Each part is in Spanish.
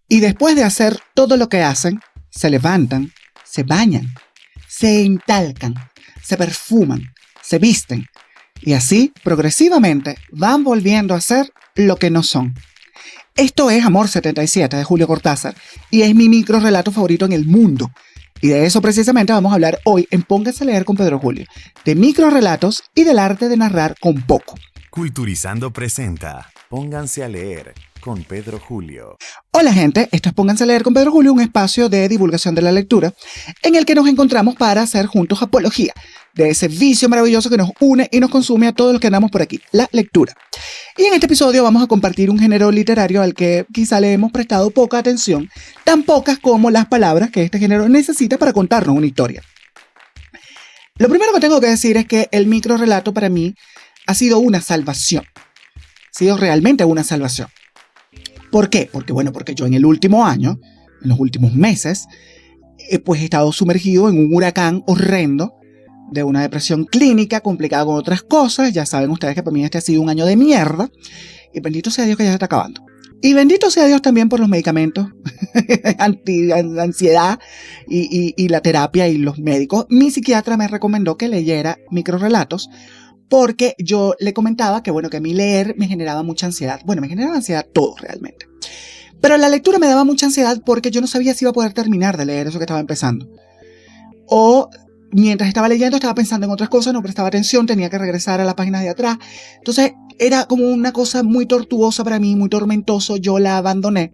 Y después de hacer todo lo que hacen, se levantan, se bañan, se entalcan, se perfuman, se visten. Y así, progresivamente, van volviendo a ser lo que no son. Esto es Amor 77 de Julio Cortázar y es mi microrrelato favorito en el mundo. Y de eso precisamente vamos a hablar hoy en Pónganse a leer con Pedro Julio, de microrrelatos y del arte de narrar con poco. Culturizando presenta Pónganse a leer con Pedro Julio. Hola gente, esto es Pónganse a leer con Pedro Julio, un espacio de divulgación de la lectura en el que nos encontramos para hacer juntos apología de ese vicio maravilloso que nos une y nos consume a todos los que andamos por aquí, la lectura. Y en este episodio vamos a compartir un género literario al que quizá le hemos prestado poca atención, tan pocas como las palabras que este género necesita para contarnos una historia. Lo primero que tengo que decir es que el microrrelato para mí ha sido una salvación. Ha sido realmente una salvación. ¿Por qué? Porque yo en el último año, en los últimos meses, pues he estado sumergido en un huracán horrendo de una depresión clínica complicada con otras cosas. Ya saben ustedes que para mí este ha sido un año de mierda. Y bendito sea Dios que ya se está acabando. Y bendito sea Dios también por los medicamentos anti-ansiedad y la terapia y los médicos. Mi psiquiatra me recomendó que leyera microrrelatos porque yo le comentaba que a mí leer me generaba mucha ansiedad. Bueno, me generaba ansiedad todo realmente. Pero la lectura me daba mucha ansiedad porque yo no sabía si iba a poder terminar de leer eso que estaba empezando. O mientras estaba leyendo estaba pensando en otras cosas, no prestaba atención, tenía que regresar a la página de atrás. Entonces era como una cosa muy tortuosa para mí, muy tormentoso. Yo la abandoné.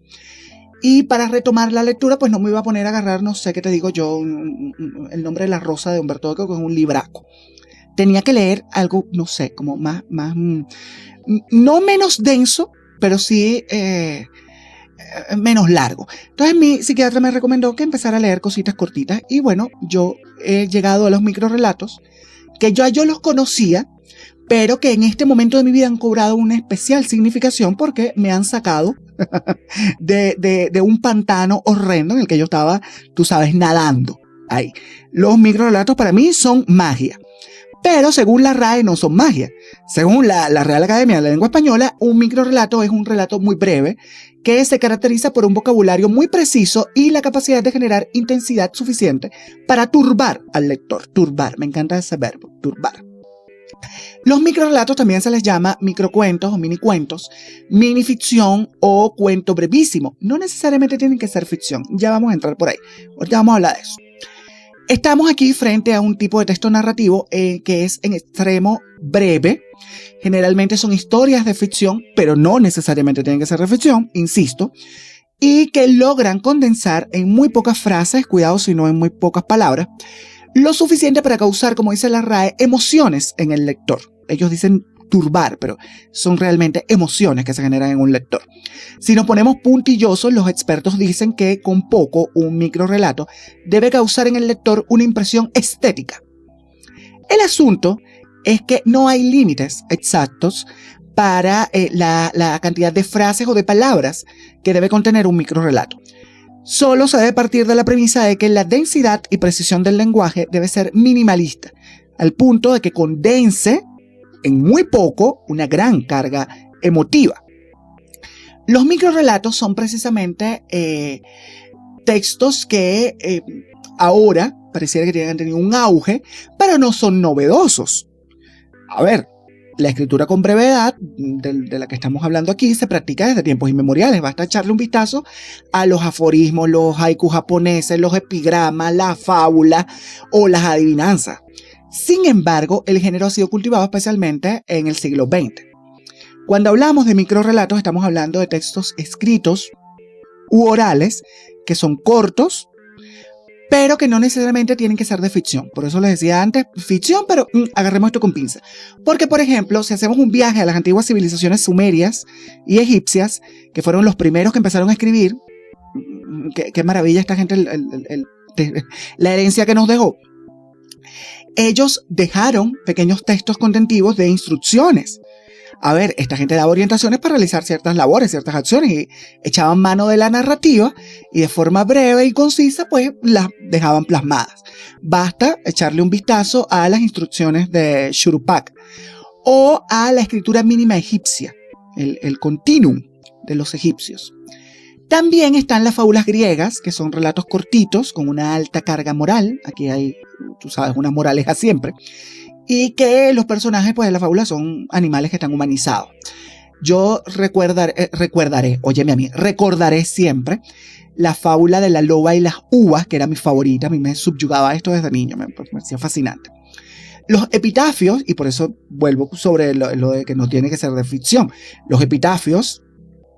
Y para retomar la lectura, pues no me iba a poner a agarrar, no sé qué te digo yo, el nombre de la rosa de Humberto Eco, que es un libraco. Tenía que leer algo, no sé, como más no menos denso, pero sí menos largo. Entonces mi psiquiatra me recomendó que empezara a leer cositas cortitas y bueno, yo he llegado a los microrrelatos que yo los conocía, pero que en este momento de mi vida han cobrado una especial significación porque me han sacado de un pantano horrendo en el que yo estaba, tú sabes, nadando ahí. Los microrrelatos para mí son magia. Pero según la RAE no son magia. Según la Real Academia de la Lengua Española, un microrrelato es un relato muy breve que se caracteriza por un vocabulario muy preciso y la capacidad de generar intensidad suficiente para turbar al lector. Turbar, me encanta ese verbo, turbar. Los microrrelatos también se les llama microcuentos o minicuentos, minificción o cuento brevísimo. No necesariamente tienen que ser ficción, ya vamos a entrar por ahí. Ahorita vamos a hablar de eso. Estamos aquí frente a un tipo de texto narrativo que es en extremo breve. Generalmente son historias de ficción, pero no necesariamente tienen que ser de ficción, insisto, y que logran condensar en muy pocas frases, cuidado si no en muy pocas palabras, lo suficiente para causar, como dice la RAE, emociones en el lector. Ellos dicen turbar, pero son realmente emociones que se generan en un lector. Si nos ponemos puntillosos, los expertos dicen que con poco un microrrelato debe causar en el lector una impresión estética. El asunto es que no hay límites exactos para la cantidad de frases o de palabras que debe contener un microrrelato. Solo se debe partir de la premisa de que la densidad y precisión del lenguaje debe ser minimalista, al punto de que condense en muy poco una gran carga emotiva. Los microrrelatos son precisamente textos que ahora pareciera que tienen tenido un auge, pero no son novedosos. A ver, la escritura con brevedad, de la que estamos hablando aquí, se practica desde tiempos inmemoriales. Basta echarle un vistazo a los aforismos, los haikus japoneses, los epigramas, las fábulas o las adivinanzas. Sin embargo, el género ha sido cultivado especialmente en el siglo XX. Cuando hablamos de microrrelatos, estamos hablando de textos escritos u orales que son cortos, pero que no necesariamente tienen que ser de ficción. Por eso les decía antes, ficción, pero agarremos esto con pinza. Porque, por ejemplo, si hacemos un viaje a las antiguas civilizaciones sumerias y egipcias, que fueron los primeros que empezaron a escribir, qué maravilla esta gente, la herencia que nos dejó. Ellos dejaron pequeños textos contentivos de instrucciones. A ver, esta gente daba orientaciones para realizar ciertas labores, ciertas acciones y echaban mano de la narrativa y de forma breve y concisa pues las dejaban plasmadas. Basta echarle un vistazo a las instrucciones de Shurupak o a la escritura mínima egipcia, el continuum de los egipcios. También están las fábulas griegas, que son relatos cortitos con una alta carga moral. Aquí hay, tú sabes, una moraleja siempre. Y que los personajes pues, de la fábula son animales que están humanizados. Yo recordaré siempre la fábula de la loba y las uvas, que era mi favorita. A mí me subyugaba esto desde niño, me parecía fascinante. Los epitafios, y por eso vuelvo sobre lo de que no tiene que ser de ficción, los epitafios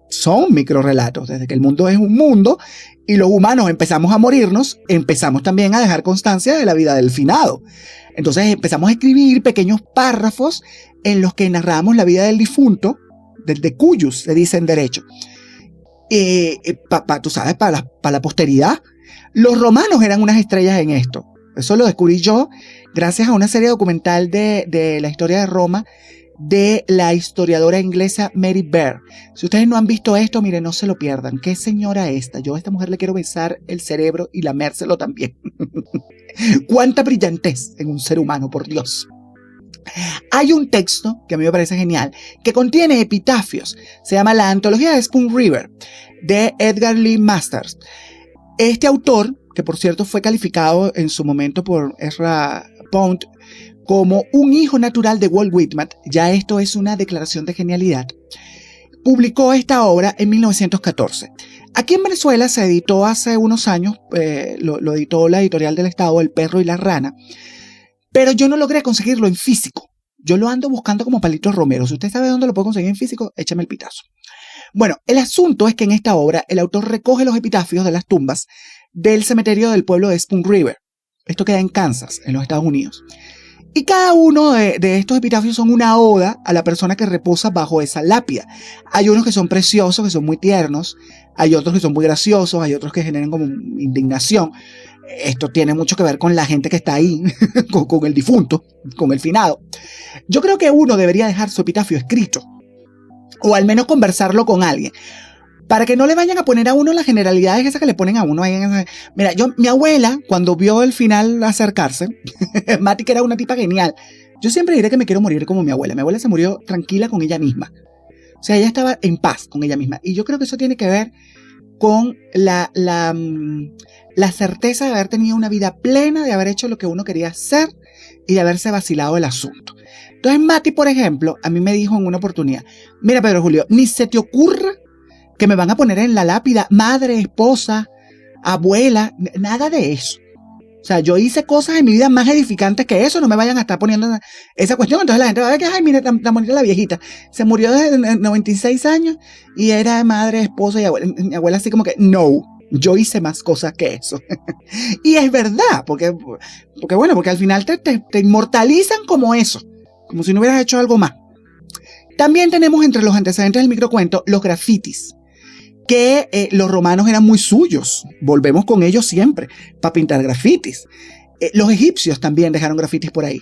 son microrelatos. Desde que el mundo es un mundo y los humanos empezamos a morirnos, empezamos también a dejar constancia de la vida del finado. Entonces empezamos a escribir pequeños párrafos en los que narramos la vida del difunto, del decuyus, se dice en derecho. Tú sabes, para la posteridad. Los romanos eran unas estrellas en esto. Eso lo descubrí yo gracias a una serie documental de la historia de Roma de la historiadora inglesa Mary Beard. Si ustedes no han visto esto, miren, no se lo pierdan. ¿Qué señora esta? Yo a esta mujer le quiero besar el cerebro y lamérselo también. Cuánta brillantez en un ser humano, por Dios. Hay un texto que a mí me parece genial, que contiene epitafios. Se llama La Antología de Spoon River, de Edgar Lee Masters. Este autor, que por cierto fue calificado en su momento por Ezra Pound como un hijo natural de Walt Whitman, ya esto es una declaración de genialidad, publicó esta obra en 1914. Aquí en Venezuela se editó hace unos años, lo editó la editorial del Estado, El Perro y la Rana, pero yo no logré conseguirlo en físico. Yo lo ando buscando como Palito Romero. Si usted sabe dónde lo puedo conseguir en físico, échame el pitazo. Bueno, el asunto es que en esta obra el autor recoge los epitafios de las tumbas del cementerio del pueblo de Spoon River. Esto queda en Kansas, en los Estados Unidos. Y cada uno de estos epitafios son una oda a la persona que reposa bajo esa lápida. Hay unos que son preciosos, que son muy tiernos. Hay otros que son muy graciosos. Hay otros que generan como indignación. Esto tiene mucho que ver con la gente que está ahí, con el difunto, con el finado. Yo creo que uno debería dejar su epitafio escrito. O al menos conversarlo con alguien. Para que no le vayan a poner a uno las generalidades esas que le ponen a uno ahí. Mira, mi abuela, cuando vio el final acercarse, Mati, que era una tipa genial, yo siempre diré que me quiero morir como mi abuela. Mi abuela se murió tranquila con ella misma. O sea, ella estaba en paz con ella misma. Y yo creo que eso tiene que ver con la certeza de haber tenido una vida plena, de haber hecho lo que uno quería hacer y de haberse vacilado el asunto. Entonces, Mati, por ejemplo, a mí me dijo en una oportunidad, mira, Pedro Julio, ni se te ocurra que me van a poner en la lápida madre, esposa, abuela, nada de eso. O sea, yo hice cosas en mi vida más edificantes que eso, no me vayan a estar poniendo esa cuestión. Entonces la gente va a ver que, ay, mira, tan bonita la viejita. Se murió desde 96 años y era madre, esposa y abuela. Mi abuela así como que, no, yo hice más cosas que eso. Y es verdad, porque al final te inmortalizan como eso, como si no hubieras hecho algo más. También tenemos entre los antecedentes del microcuento los grafitis, que los romanos eran muy suyos. Volvemos con ellos siempre para pintar grafitis. Los egipcios también dejaron grafitis por ahí.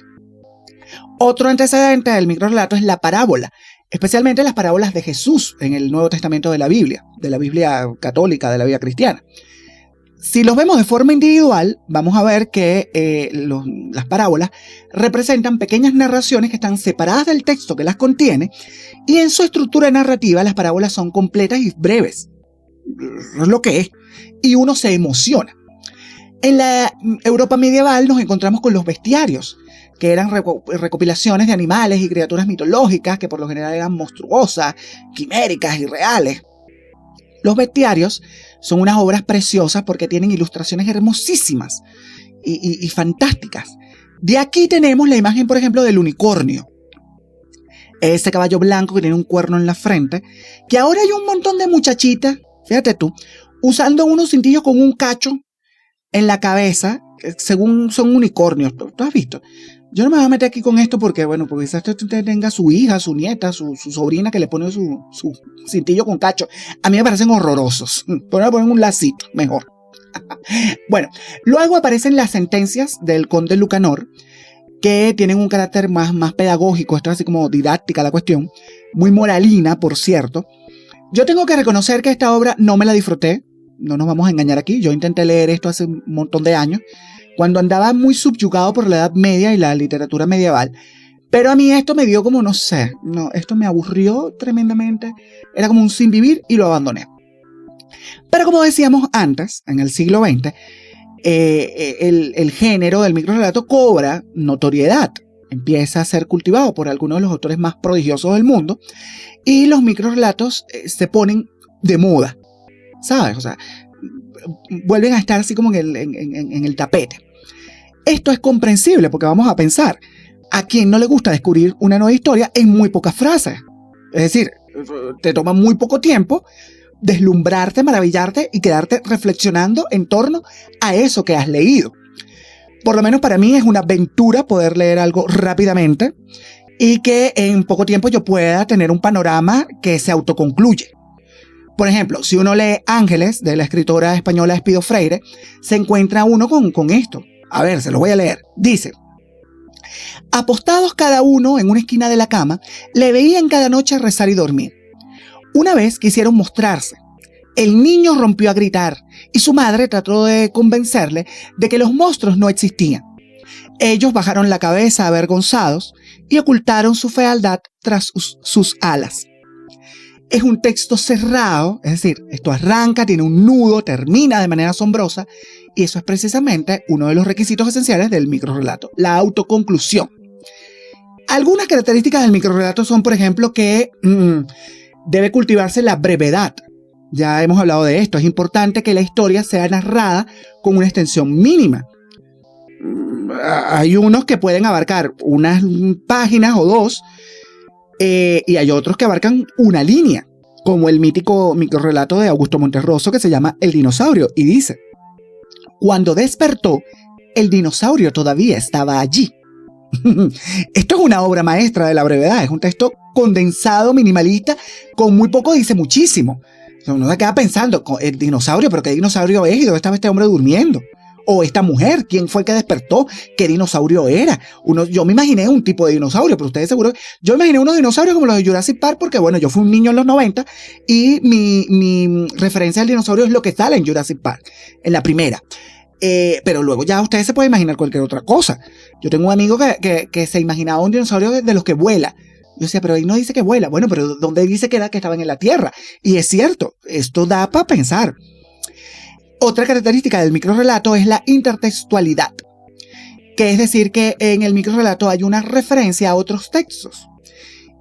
Otro antecedente del microrelato es la parábola, especialmente las parábolas de Jesús en el Nuevo Testamento de la Biblia católica, de la Biblia cristiana. Si los vemos de forma individual, vamos a ver que las parábolas representan pequeñas narraciones que están separadas del texto que las contiene, y en su estructura narrativa las parábolas son completas y breves. Es lo que es. Y uno se emociona. En la Europa medieval nos encontramos con los bestiarios, que eran recopilaciones de animales y criaturas mitológicas que por lo general eran monstruosas, quiméricas y reales. Los bestiarios son unas obras preciosas porque tienen ilustraciones hermosísimas y fantásticas. De aquí tenemos la imagen, por ejemplo, del unicornio. Ese caballo blanco que tiene un cuerno en la frente, que ahora hay un montón de muchachitas, fíjate tú, usando unos cintillos con un cacho en la cabeza, que según son unicornios. ¿Tú has visto? Yo no me voy a meter aquí con esto porque quizás usted tenga su hija, su nieta, su sobrina que le pone su cintillo con cacho. A mí me parecen horrorosos. Poner un lacito, mejor. Bueno, luego aparecen las sentencias del conde Lucanor, que tienen un carácter más pedagógico. Esto es así como didáctica la cuestión. Muy moralina, por cierto. Yo tengo que reconocer que esta obra no me la disfruté. No nos vamos a engañar aquí. Yo intenté leer esto hace un montón de años, cuando andaba muy subyugado por la Edad Media y la literatura medieval. Pero a mí esto me dio como, no sé, esto me aburrió tremendamente. Era como un sin vivir y lo abandoné. Pero como decíamos antes, en el siglo XX, el género del microrrelato cobra notoriedad. Empieza a ser cultivado por algunos de los autores más prodigiosos del mundo y los microrrelatos se ponen de moda, ¿sabes? O sea, vuelven a estar así como en el tapete. Esto es comprensible porque vamos a pensar, ¿a quién no le gusta descubrir una nueva historia en muy pocas frases? Es decir, te toma muy poco tiempo deslumbrarte, maravillarte y quedarte reflexionando en torno a eso que has leído. Por lo menos para mí es una aventura poder leer algo rápidamente y que en poco tiempo yo pueda tener un panorama que se autoconcluye. Por ejemplo, si uno lee Ángeles, de la escritora española Espido Freire, se encuentra uno con esto. A ver, se lo voy a leer. Dice: apostados cada uno en una esquina de la cama, le veían cada noche rezar y dormir. Una vez quisieron mostrarse. El niño rompió a gritar y su madre trató de convencerle de que los monstruos no existían. Ellos bajaron la cabeza avergonzados y ocultaron su fealdad tras sus alas. Es un texto cerrado, es decir, esto arranca, tiene un nudo, termina de manera asombrosa y eso es precisamente uno de los requisitos esenciales del microrrelato, la autoconclusión. Algunas características del microrrelato son, por ejemplo, que debe cultivarse la brevedad. Ya hemos hablado de esto. Es importante que la historia sea narrada con una extensión mínima. Hay unos que pueden abarcar unas páginas o dos y hay otros que abarcan una línea, como el mítico microrrelato de Augusto Monterroso que se llama El dinosaurio y dice: cuando despertó, el dinosaurio todavía estaba allí. Esto es una obra maestra de la brevedad. Es un texto condensado, minimalista, con muy poco dice muchísimo. Uno se queda pensando, el dinosaurio, ¿pero qué dinosaurio es? ¿Y dónde estaba este hombre durmiendo? O esta mujer, ¿quién fue el que despertó? ¿Qué dinosaurio era? Yo me imaginé un tipo de dinosaurio, pero ustedes seguro... Yo imaginé unos dinosaurios como los de Jurassic Park porque, bueno, yo fui un niño en los 90 y mi referencia al dinosaurio es lo que sale en Jurassic Park, en la primera. Pero luego ya ustedes se pueden imaginar cualquier otra cosa. Yo tengo un amigo que se imaginaba un dinosaurio de los que vuela. Yo decía, pero ahí no dice que vuela. Bueno, pero ¿dónde dice que era que estaban en la Tierra? Y es cierto, esto da para pensar. Otra característica del microrrelato es la intertextualidad, que es decir que en el microrrelato hay una referencia a otros textos.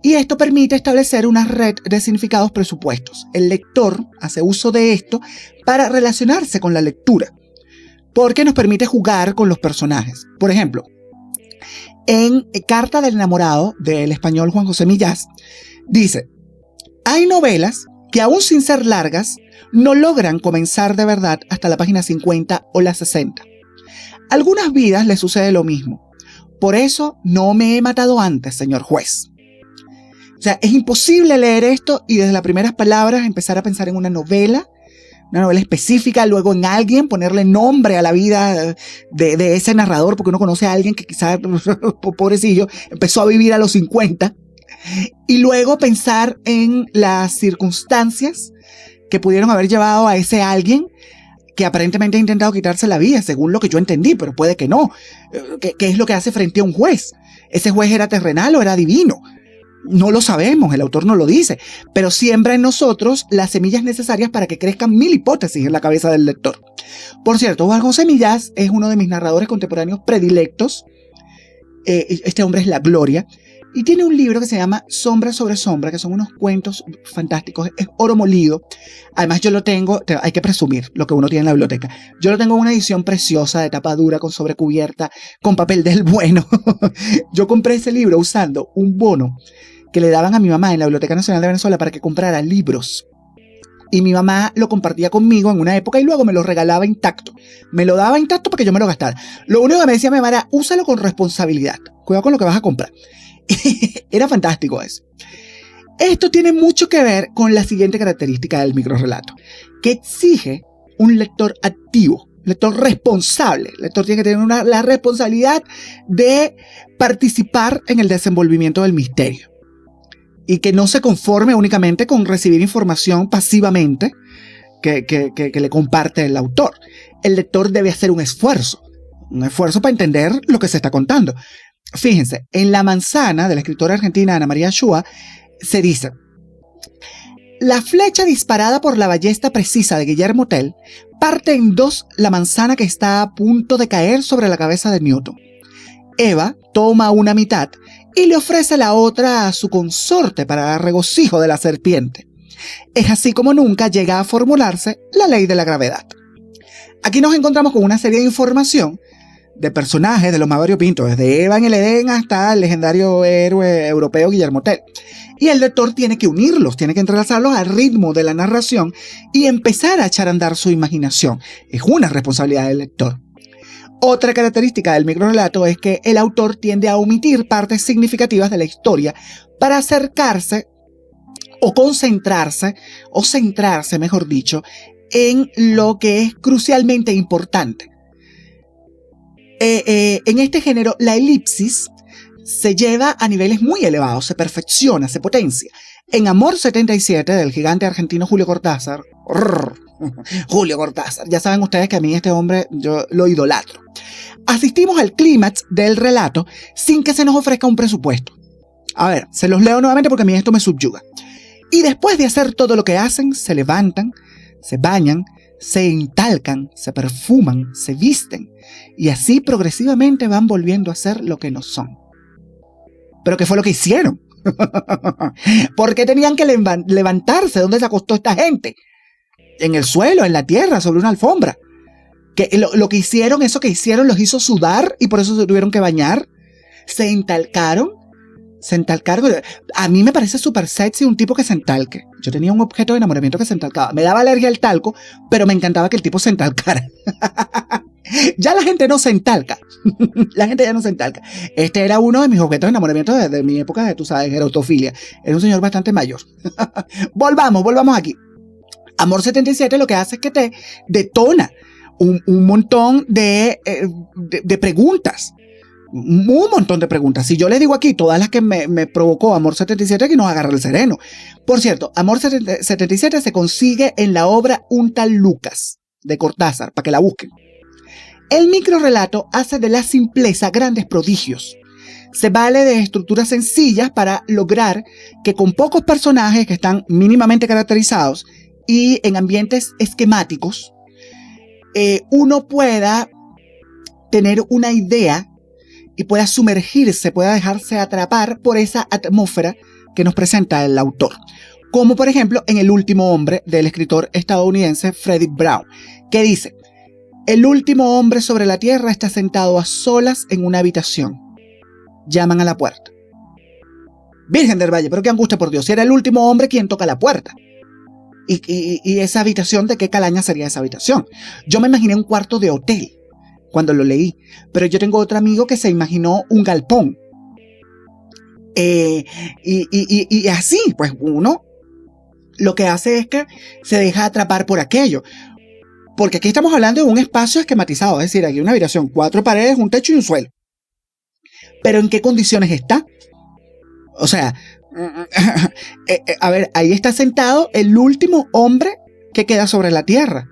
Y esto permite establecer una red de significados presupuestos. El lector hace uso de esto para relacionarse con la lectura, porque nos permite jugar con los personajes. Por ejemplo, en Carta del enamorado del español Juan José Millás, dice: hay novelas que aún sin ser largas no logran comenzar de verdad hasta la página 50 o la 60. A algunas vidas les sucede lo mismo. Por eso no me he matado antes, señor juez. O sea, es imposible leer esto y desde las primeras palabras empezar a pensar en una novela específica, luego en alguien, ponerle nombre a la vida de ese narrador, porque uno conoce a alguien que quizás, pobrecillo, empezó a vivir a los 50, y luego pensar en las circunstancias que pudieron haber llevado a ese alguien que aparentemente ha intentado quitarse la vida, según lo que yo entendí, pero puede que no. ¿Qué es lo que hace frente a un juez? ¿Ese juez era terrenal o era divino? No lo sabemos, el autor no lo dice, pero siembra en nosotros las semillas necesarias para que crezcan 1000 hipótesis en la cabeza del lector. Por cierto, Juan José Millás es uno de mis narradores contemporáneos predilectos. Este hombre es la gloria. Y tiene un libro que se llama Sombra sobre Sombra, que son unos cuentos fantásticos. Es oro molido. Además yo lo tengo, hay que presumir lo que uno tiene en la biblioteca. Yo lo tengo en una edición preciosa de tapa dura, con sobrecubierta, con papel del bueno. Yo compré ese libro usando un bono que le daban a mi mamá en la Biblioteca Nacional de Venezuela para que comprara libros. Y mi mamá lo compartía conmigo en una época y luego me lo regalaba intacto. Me lo daba intacto para que yo me lo gastara. Lo único que me decía mi mamá era, úsalo con responsabilidad. Cuidado con lo que vas a comprar. Era fantástico eso. Esto tiene mucho que ver con la siguiente característica del microrrelato, que exige un lector activo, un lector responsable. El lector tiene que tener la responsabilidad de participar en el desenvolvimiento del misterio y que no se conforme únicamente con recibir información pasivamente que le comparte el autor. El lector debe hacer un esfuerzo para entender lo que se está contando. Fíjense, en La manzana, de la escritora argentina Ana María Schua, se dice: La flecha disparada por la ballesta precisa de Guillermo Tell parte en dos la manzana que está a punto de caer sobre la cabeza de Newton. Eva toma una mitad y le ofrece la otra a su consorte para el regocijo de la serpiente. Es así como nunca llega a formularse la ley de la gravedad. Aquí nos encontramos con una serie de información de personajes de los más variopintos, desde Eva en el Edén hasta el legendario héroe europeo Guillermo Tell. Y el lector tiene que unirlos, tiene que entrelazarlos al ritmo de la narración y empezar a echar a andar su imaginación. Es una responsabilidad del lector. Otra característica del microrrelato es que el autor tiende a omitir partes significativas de la historia para acercarse o concentrarse, o centrarse, mejor dicho, en lo que es crucialmente importante. En este género, la elipsis se lleva a niveles muy elevados, se perfecciona, se potencia. En Amor 77, del gigante argentino Julio Cortázar, Julio Cortázar, ya saben ustedes que a mí este hombre yo lo idolatro. Asistimos al clímax del relato sin que se nos ofrezca un presupuesto. A ver, se los leo nuevamente porque a mí esto me subyuga. Y después de hacer todo lo que hacen, se levantan, se bañan, se entalcan, se perfuman, se visten, y así progresivamente van volviendo a ser lo que no son. ¿Pero qué fue lo que hicieron? ¿Por qué tenían que levantarse? ¿Dónde se acostó esta gente? En el suelo, en la tierra, sobre una alfombra. Que lo que hicieron, eso que hicieron, los hizo sudar y por eso se tuvieron que bañar. Se entalcaron. A mí me parece súper sexy un tipo que se entalque. Yo tenía un objeto de enamoramiento que se entalcaba. Me daba alergia al talco, pero me encantaba que el tipo se entalcara. Ya la gente no se entalca. La gente ya no se entalca. Este era uno de mis objetos de enamoramiento desde mi época de, tú sabes, erotofilia. Era un señor bastante mayor. Volvamos aquí. Amor 77 lo que hace es que te detona un montón de preguntas. Un montón de preguntas. Si yo les digo aquí todas las que me provocó Amor 77, que nos agarra el sereno. Por cierto, Amor 77 se consigue en la obra Un tal Lucas de Cortázar, para que la busquen. El microrrelato hace de la simpleza grandes prodigios. Se vale de estructuras sencillas para lograr que con pocos personajes que están mínimamente caracterizados y en ambientes esquemáticos, uno pueda tener una idea y pueda sumergirse, pueda dejarse atrapar por esa atmósfera que nos presenta el autor. Como por ejemplo en El último hombre del escritor estadounidense Fredric Brown, que dice: el último hombre sobre la tierra está sentado a solas en una habitación. Llaman a la puerta. Virgen del Valle, pero qué angustia, por Dios, si era el último hombre quien toca la puerta. Y esa habitación, ¿de qué calaña sería esa habitación? Yo me imaginé un cuarto de hotel cuando lo leí, pero yo tengo otro amigo que se imaginó un galpón. Y así, pues uno lo que hace es que se deja atrapar por aquello. Porque aquí estamos hablando de un espacio esquematizado, es decir, aquí una habitación, 4 paredes, un techo y un suelo. Pero ¿en qué condiciones está? O sea, a ver, ahí está sentado el último hombre que queda sobre la tierra.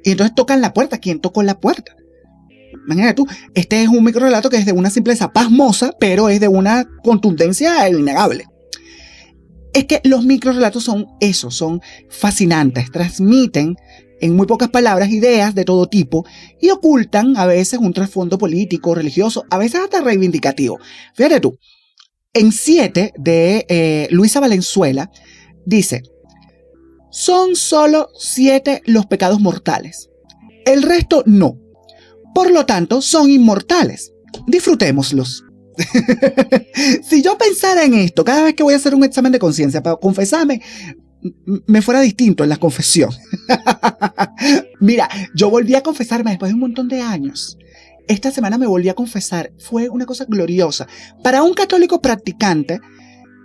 Y entonces tocan la puerta. ¿Quién tocó la puerta? Imagínate tú, este es un microrrelato que es de una simpleza pasmosa, pero es de una contundencia innegable. Es que los microrrelatos son eso, son fascinantes, transmiten en muy pocas palabras ideas de todo tipo y ocultan a veces un trasfondo político, religioso, a veces hasta reivindicativo. Fíjate tú, en 7 de Luisa Valenzuela dice: son solo 7 los pecados mortales, el resto no. Por lo tanto, son inmortales. Disfrutémoslos. Si yo pensara en esto cada vez que voy a hacer un examen de conciencia para confesarme, me fuera distinto en la confesión. Mira, yo volví a confesarme después de un montón de años. Esta semana me volví a confesar. Fue una cosa gloriosa. Para un católico practicante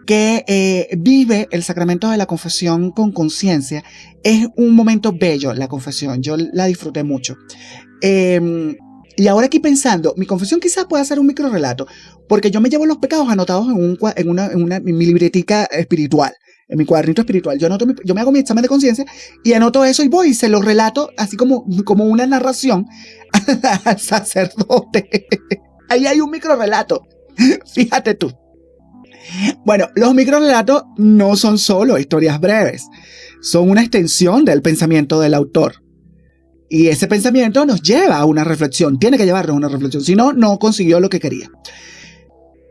que vive el sacramento de la confesión con conciencia, es un momento bello la confesión. Yo la disfruté mucho. Y ahora aquí pensando, mi confesión quizás pueda ser un microrrelato, porque yo me llevo los pecados anotados en mi libretica espiritual, en mi cuadernito espiritual. Yo me hago mi examen de conciencia y anoto eso y voy y se lo relato así como una narración al sacerdote. Ahí hay un microrrelato. Fíjate tú. Bueno, los microrelatos no son solo historias breves, son una extensión del pensamiento del autor. Y ese pensamiento nos lleva a una reflexión, tiene que llevarnos a una reflexión, si no, no consiguió lo que quería.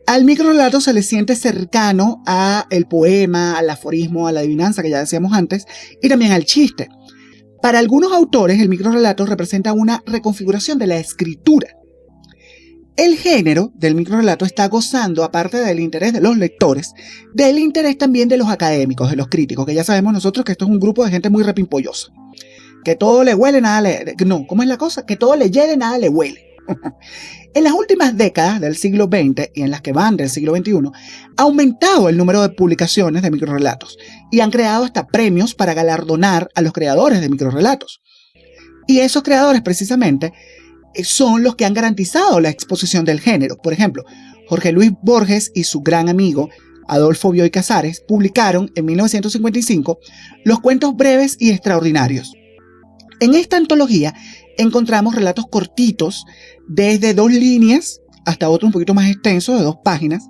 Al microrelato se le siente cercano al poema, al aforismo, a la adivinanza que ya decíamos antes, y también al chiste. Para algunos autores, el microrelato representa una reconfiguración de la escritura. El género del microrelato está gozando, aparte del interés de los lectores, del interés también de los académicos, de los críticos, que ya sabemos nosotros que esto es un grupo de gente muy repimpollosa. Que todo le huele, nada le... No, ¿cómo es la cosa? Que todo le hiede, nada le huele. En las últimas décadas del siglo XX y en las que van del siglo XXI, ha aumentado el número de publicaciones de microrelatos y han creado hasta premios para galardonar a los creadores de microrelatos. Y esos creadores precisamente son los que han garantizado la exposición del género. Por ejemplo, Jorge Luis Borges y su gran amigo Adolfo Bioy Casares publicaron en 1955 los cuentos breves y extraordinarios. En esta antología encontramos relatos cortitos desde 2 líneas hasta otro un poquito más extenso de 2 páginas.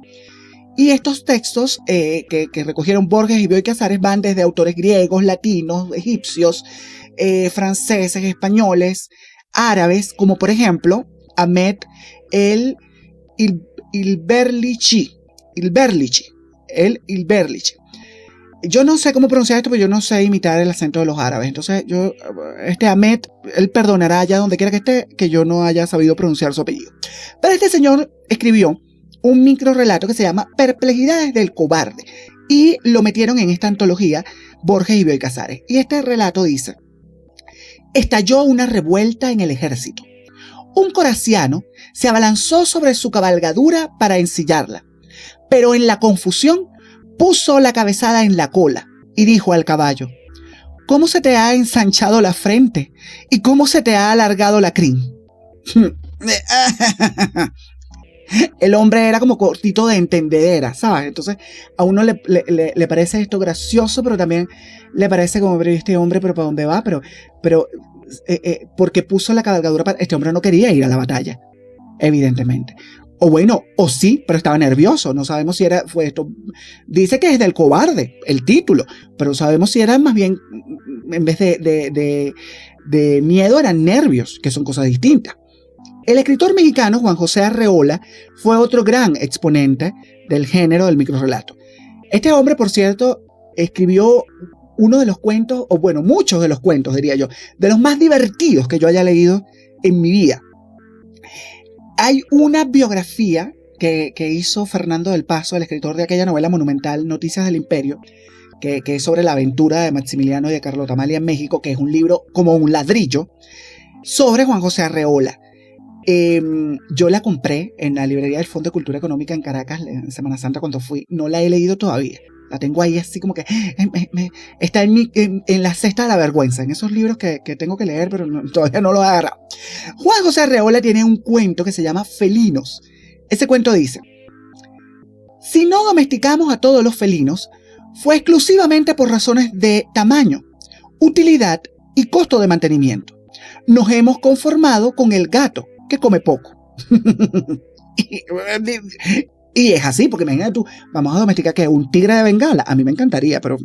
Y estos textos que recogieron Borges y Bioy Casares van desde autores griegos, latinos, egipcios, franceses, españoles, árabes, como por ejemplo Ahmed el-Ilberlichi. Yo no sé cómo pronunciar esto, pero yo no sé imitar el acento de los árabes. Entonces, Ahmed, él perdonará allá donde quiera que esté, que yo no haya sabido pronunciar su apellido. Pero este señor escribió un microrelato que se llama Perplejidades del cobarde. Y lo metieron en esta antología Borges y Bioy Casares. Y este relato dice: estalló una revuelta en el ejército. Un coraciano se abalanzó sobre su cabalgadura para ensillarla, pero en la confusión puso la cabezada en la cola y dijo al caballo: ¿cómo se te ha ensanchado la frente? ¿Y cómo se te ha alargado la crin? El hombre era como cortito de entendedera, ¿sabes? Entonces a uno le parece esto gracioso, pero también le parece como, pero este hombre, ¿pero para dónde va? Pero porque puso la cabalgadura para... Este hombre no quería ir a la batalla, evidentemente. O bueno, o sí, pero estaba nervioso. No sabemos si fue esto. Dice que es del cobarde, el título, pero sabemos si era más bien, en vez de miedo, eran nervios, que son cosas distintas. El escritor mexicano Juan José Arreola fue otro gran exponente del género del microrrelato. Este hombre, por cierto, escribió uno de los cuentos, o bueno, muchos de los cuentos, diría yo, de los más divertidos que yo haya leído en mi vida. Hay una biografía que hizo Fernando del Paso, el escritor de aquella novela monumental Noticias del Imperio, que es sobre la aventura de Maximiliano y de Carlota Amalia en México, que es un libro como un ladrillo, sobre Juan José Arreola. Yo la compré en la librería del Fondo de Cultura Económica en Caracas en Semana Santa cuando fui. No la he leído todavía. La tengo ahí así como que está en la cesta de la vergüenza, en esos libros que tengo que leer, pero todavía no lo he agarrado. Juan José Arreola tiene un cuento que se llama Felinos. Ese cuento dice: si no domesticamos a todos los felinos, fue exclusivamente por razones de tamaño, utilidad y costo de mantenimiento. Nos hemos conformado con el gato, que come poco. Y es así, porque imagínate tú, vamos a domesticar que un tigre de Bengala. A mí me encantaría, pero...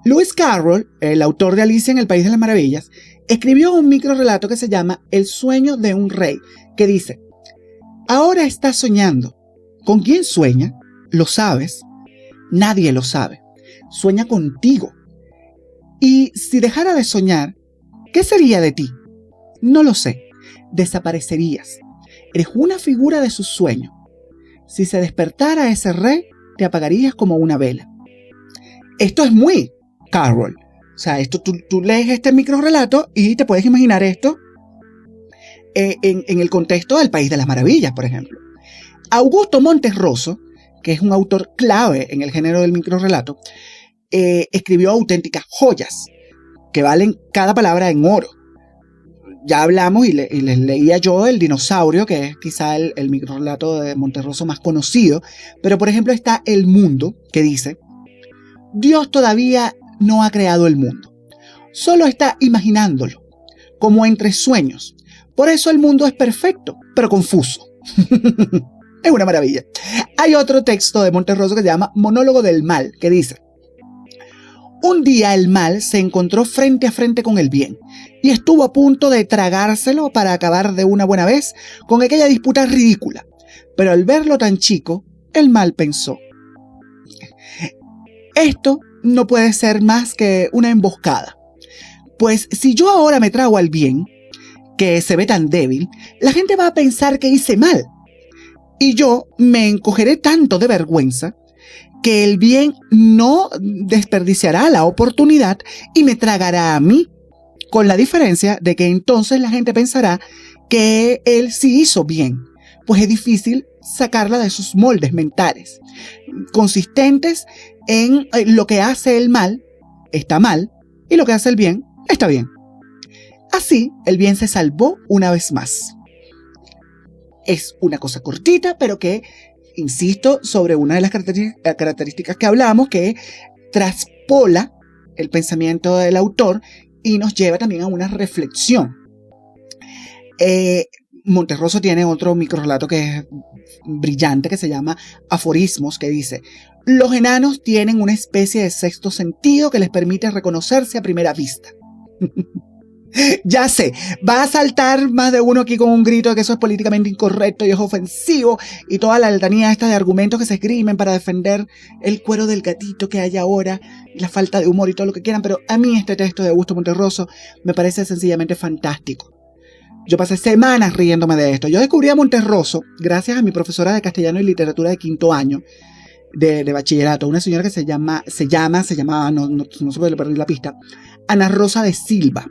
Lewis Carroll, el autor de Alicia en el País de las Maravillas, escribió un microrelato que se llama El sueño de un rey, que dice: ahora estás soñando. ¿Con quién sueña? ¿Lo sabes? Nadie lo sabe. Sueña contigo. Y si dejara de soñar, ¿qué sería de ti? No lo sé. Desaparecerías. Eres una figura de su sueño. Si se despertara ese rey, te apagarías como una vela. Esto es muy Carroll. O sea, esto tú lees este microrelato y te puedes imaginar esto en el contexto del País de las Maravillas, por ejemplo. Augusto Montes Rosso, que es un autor clave en el género del microrelato, escribió auténticas joyas que valen cada palabra en oro. Ya hablamos y les leía yo El dinosaurio, que es quizá el microrelato de Montes Rosso más conocido, pero por ejemplo está El mundo, que dice: Dios todavía no ha creado el mundo, solo está imaginándolo, como entre sueños. Por eso el mundo es perfecto, pero confuso. Es una maravilla. Hay otro texto de Monterroso que se llama Monólogo del Mal, que dice: un día el mal se encontró frente a frente con el bien y estuvo a punto de tragárselo para acabar de una buena vez con aquella disputa ridícula. Pero al verlo tan chico, el mal pensó: esto no puede ser más que una emboscada. Pues si yo ahora me trago al bien, que se ve tan débil, la gente va a pensar que hice mal. Y yo me encogeré tanto de vergüenza que el bien no desperdiciará la oportunidad y me tragará a mí, con la diferencia de que entonces la gente pensará que él sí hizo bien, pues es difícil sacarla de sus moldes mentales, consistentes en lo que hace el mal, está mal, y lo que hace el bien, está bien. Así, el bien se salvó una vez más. Es una cosa cortita, pero que, insisto, sobre una de las características que hablamos, que traspola el pensamiento del autor y nos lleva también a una reflexión. Monterroso tiene otro microrrelato que es brillante, que se llama Aforismos, que dice: los enanos tienen una especie de sexto sentido que les permite reconocerse a primera vista. Ya sé, va a saltar más de uno aquí con un grito de que eso es políticamente incorrecto y es ofensivo y toda la letanía esta de argumentos que se esgrimen para defender el cuero del gatito que hay ahora y la falta de humor y todo lo que quieran, pero a mí este texto de Augusto Monterroso me parece sencillamente fantástico. Yo pasé semanas riéndome de esto. Yo descubrí a Monterroso gracias a mi profesora de castellano y literatura de quinto año de bachillerato, una señora que se llamaba, no se puede perder la pista, Ana Rosa de Silva.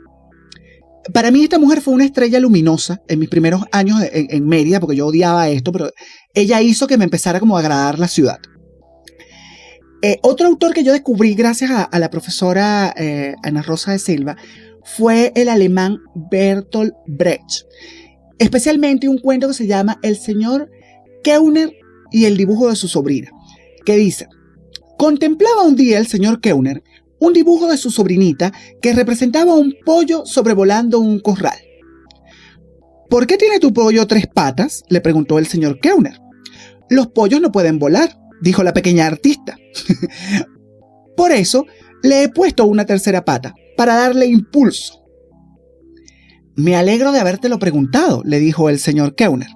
Para mí esta mujer fue una estrella luminosa en mis primeros años en Mérida, porque yo odiaba esto, pero ella hizo que me empezara como a agradar la ciudad. Otro autor que yo descubrí gracias a la profesora Ana Rosa de Silva fue el alemán Bertolt Brecht, especialmente un cuento que se llama El señor Keuner y el dibujo de su sobrina, que dice: contemplaba un día el señor Keuner un dibujo de su sobrinita que representaba un pollo sobrevolando un corral. ¿Por qué tiene tu pollo 3 patas?, le preguntó el señor Keuner. Los pollos no pueden volar, dijo la pequeña artista. Por eso le he puesto una tercera pata, para darle impulso. Me alegro de habértelo preguntado, le dijo el señor Keuner.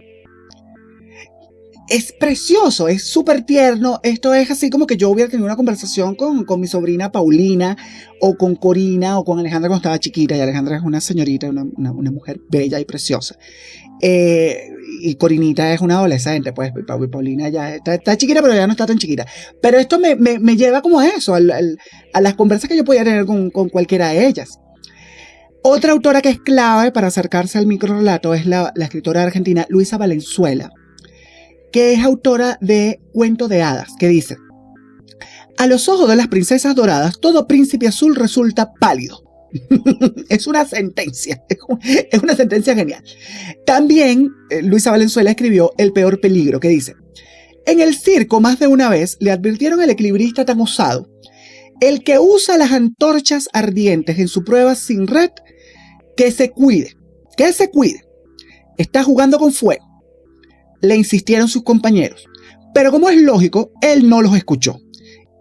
Es precioso, es súper tierno. Esto es así como que yo hubiera tenido una conversación con mi sobrina Paulina, o con Corina, o con Alejandra cuando estaba chiquita. Y Alejandra es una señorita, una mujer bella y preciosa. Y Corinita es una adolescente, pues Paulina ya está chiquita, pero ya no está tan chiquita. Pero esto me lleva como a eso, a las conversas que yo podía tener con cualquiera de ellas. Otra autora que es clave para acercarse al microrrelato es la escritora argentina Luisa Valenzuela, que es autora de Cuento de Hadas, que dice: a los ojos de las princesas doradas, todo príncipe azul resulta pálido. Es una sentencia genial. También Luisa Valenzuela escribió El peor peligro, que dice: en el circo más de una vez le advirtieron al equilibrista tan osado: el que usa las antorchas ardientes en su prueba sin red, que se cuide, está jugando con fuego. Le insistieron sus compañeros, pero como es lógico, él no los escuchó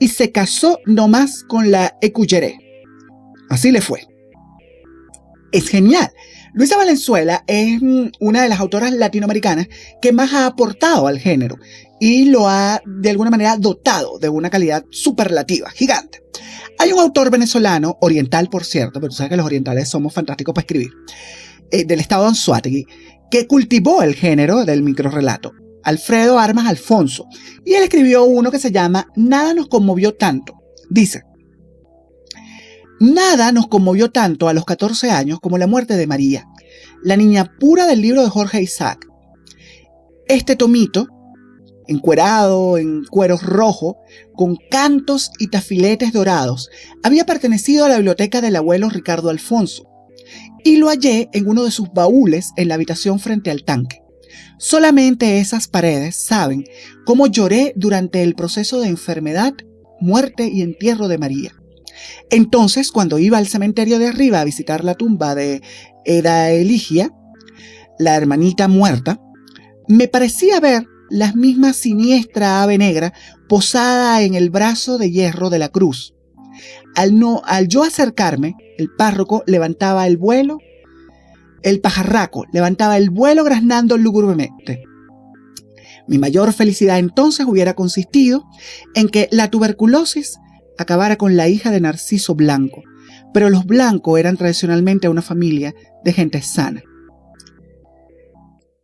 y se casó nomás con la écuyeré. Así le fue. Es genial. Luisa Valenzuela es una de las autoras latinoamericanas que más ha aportado al género y lo ha de alguna manera dotado de una calidad superlativa, gigante. Hay un autor venezolano, oriental por cierto, pero tú sabes que los orientales somos fantásticos para escribir, del estado de Anzoátegui, que cultivó el género del microrrelato, Alfredo Armas Alfonso, y él escribió uno que se llama Nada nos conmovió tanto. Dice: nada nos conmovió tanto a los 14 años como la muerte de María, la niña pura del libro de Jorge Isaac. Este tomito, encuerado en cuero rojo, con cantos y tafiletes dorados, había pertenecido a la biblioteca del abuelo Ricardo Alfonso, y lo hallé en uno de sus baúles en la habitación frente al tanque. Solamente esas paredes saben cómo lloré durante el proceso de enfermedad, muerte y entierro de María. Entonces, cuando iba al cementerio de arriba a visitar la tumba de Eda Eligia, la hermanita muerta, me parecía ver la misma siniestra ave negra posada en el brazo de hierro de la cruz. Al yo acercarme, el párroco levantaba el vuelo, el pajarraco levantaba el vuelo graznando lúgubremente. Mi mayor felicidad entonces hubiera consistido en que la tuberculosis acabara con la hija de Narciso Blanco, pero los Blanco eran tradicionalmente una familia de gente sana.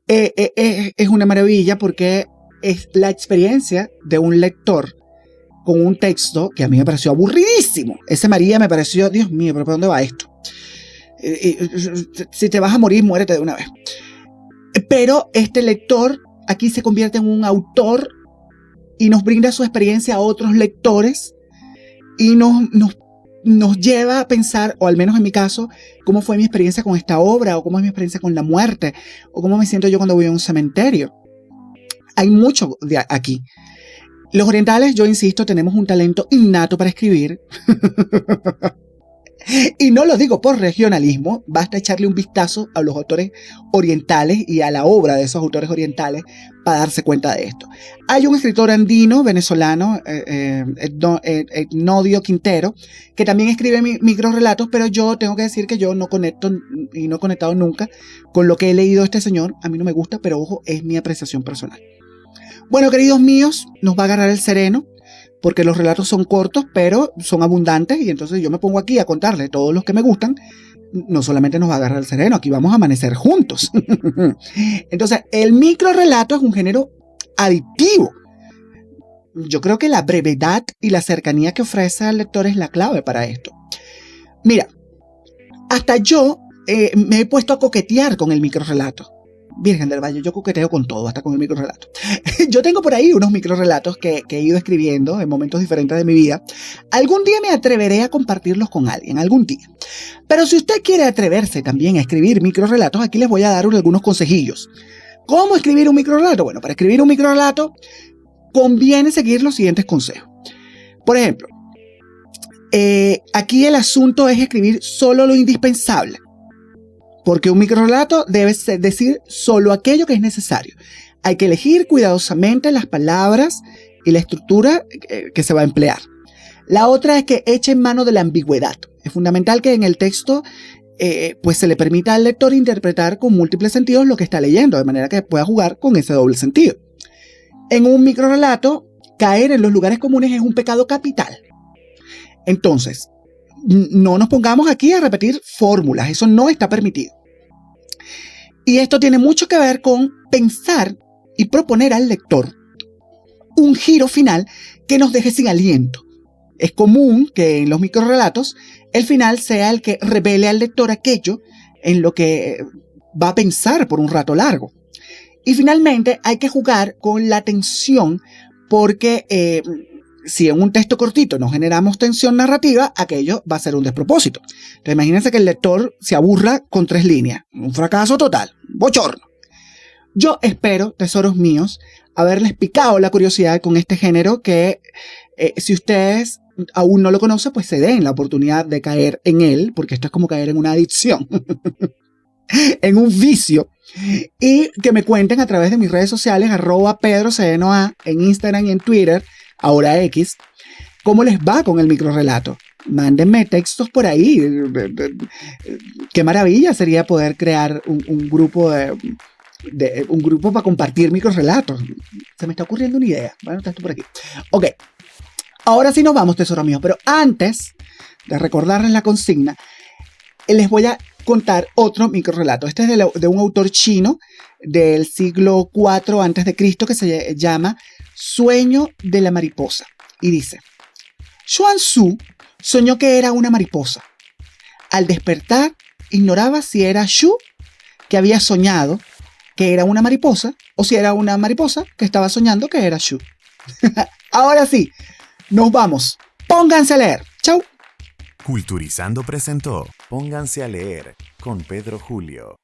Es una maravilla porque es la experiencia de un lector con un texto que a mí me pareció aburridísimo. Ese María me pareció, Dios mío, ¿pero por dónde va esto? Si te vas a morir, muérete de una vez. Pero este lector aquí se convierte en un autor y nos brinda su experiencia a otros lectores y nos lleva a pensar, o al menos en mi caso, cómo fue mi experiencia con esta obra, o cómo es mi experiencia con la muerte, o cómo me siento yo cuando voy a un cementerio. Hay mucho de aquí. Los orientales, yo insisto, tenemos un talento innato para escribir. Y no lo digo por regionalismo, basta echarle un vistazo a los autores orientales y a la obra de esos autores orientales para darse cuenta de esto. Hay un escritor andino, venezolano, Etnodio Quintero, que también escribe microrelatos, pero yo tengo que decir que yo no conecto y no he conectado nunca con lo que he leído de este señor. A mí no me gusta, pero ojo, es mi apreciación personal. Bueno, queridos míos, nos va a agarrar el sereno, porque los relatos son cortos, pero son abundantes, y entonces yo me pongo aquí a contarles todos los que me gustan. No solamente nos va a agarrar el sereno, aquí vamos a amanecer juntos. Entonces, el microrelato es un género adictivo. Yo creo que la brevedad y la cercanía que ofrece al lector es la clave para esto. Mira, hasta yo me he puesto a coquetear con el microrelato. Virgen del Valle, yo coqueteo con todo, hasta con el microrelato. Yo tengo por ahí unos microrelatos que he ido escribiendo en momentos diferentes de mi vida. Algún día me atreveré a compartirlos con alguien, algún día. Pero si usted quiere atreverse también a escribir microrelatos, aquí les voy a dar algunos consejillos. ¿Cómo escribir un microrelato? Bueno, para escribir un microrelato conviene seguir los siguientes consejos. Por ejemplo, aquí el asunto es escribir solo lo indispensable. Porque un microrelato debe decir solo aquello que es necesario. Hay que elegir cuidadosamente las palabras y la estructura que se va a emplear. La otra es que eche en mano de la ambigüedad. Es fundamental que en el texto pues se le permita al lector interpretar con múltiples sentidos lo que está leyendo, de manera que pueda jugar con ese doble sentido. En un microrelato, caer en los lugares comunes es un pecado capital. Entonces, no nos pongamos aquí a repetir fórmulas, eso no está permitido. Y esto tiene mucho que ver con pensar y proponer al lector un giro final que nos deje sin aliento. Es común que en los microrelatos el final sea el que revele al lector aquello en lo que va a pensar por un rato largo. Y finalmente hay que jugar con la tensión porque si en un texto cortito no generamos tensión narrativa, aquello va a ser un despropósito. Entonces imagínense que el lector se aburra con 3 líneas. Un fracaso total. Bochorno. Yo espero, tesoros míos, haberles picado la curiosidad con este género que si ustedes aún no lo conocen, pues se den la oportunidad de caer en él, porque esto es como caer en una adicción, en un vicio. Y que me cuenten a través de mis redes sociales, @PedroCNOA, en Instagram y en Twitter, ahora X, cómo les va con el microrelato. Mándenme textos por ahí. Qué maravilla sería poder crear un grupo un grupo para compartir microrelatos. Se me está ocurriendo una idea. Bueno, está esto por aquí. Ok. Ahora sí nos vamos, tesoro mío. Pero antes de recordarles la consigna, les voy a contar otro microrelato. Este es de un autor chino del siglo IV a.C. que se llama Sueño de la mariposa. Y dice: Xuanzhu soñó que era una mariposa. Al despertar, ignoraba si era Xu, que había soñado que era una mariposa, o si era una mariposa que estaba soñando que era Xu. Ahora sí, nos vamos. Pónganse a leer. Chau. Culturizando presentó Pónganse a leer con Pedro Julio.